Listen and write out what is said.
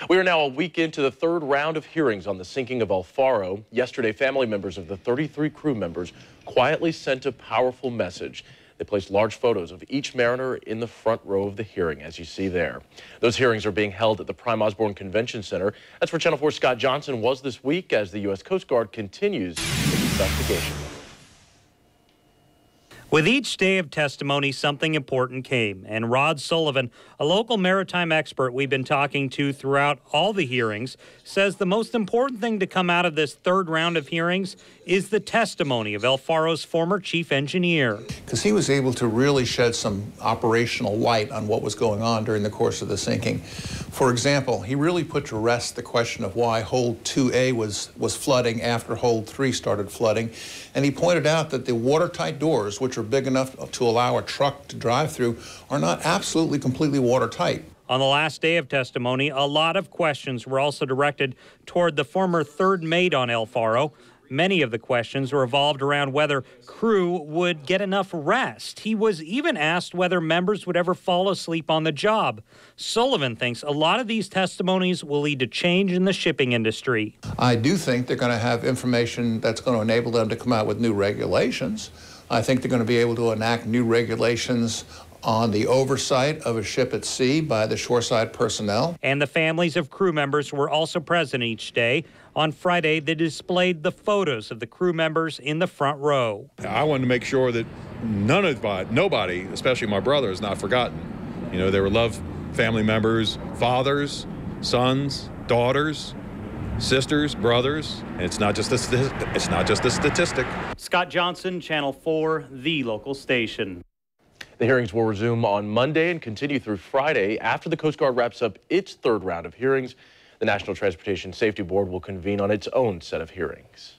We are now a week into the third round of hearings on the sinking of El Faro. Yesterday, family members of the 33 crew members quietly sent a powerful message. They placed large photos of each mariner in the front row of the hearing, as you see there. Those hearings are being held at the Prime Osborne Convention Center. That's where Channel 4's Scott Johnson was this week as the U.S. Coast Guard continues its investigation. With each day of testimony, something important came, and Rod Sullivan, a local maritime expert we've been talking to throughout all the hearings, says the most important thing to come out of this third round of hearings is the testimony of El Faro's former chief engineer. Because he was able to really shed some operational light on what was going on during the course of the sinking. For example, he really put to rest the question of why hold 2A was flooding after hold 3 started flooding, and he pointed out that the watertight doors, which are big enough to allow a truck to drive through, are not absolutely completely watertight. On the last day of testimony, a lot of questions were also directed toward the former third mate on El Faro. Many of the questions revolved around whether crew would get enough rest. He was even asked whether members would ever fall asleep on the job. Sullivan thinks a lot of these testimonies will lead to change in the shipping industry. I do think they're going to have information that's going to enable them to come out with new regulations. I think they're going to be able to enact new regulations on the oversight of a ship at sea by the shoreside personnel. And the families of crew members were also present each day. On Friday, they displayed the photos of the crew members in the front row. I wanted to make sure that nobody, especially my brother, is not forgotten. You know, they were loved family members, fathers, sons, daughters, sisters, brothers, and it's not just a statistic. Scott Johnson, Channel 4, the local station. The hearings will resume on Monday and continue through Friday. After the Coast Guard wraps up its third round of hearings, the National Transportation Safety Board will convene on its own set of hearings.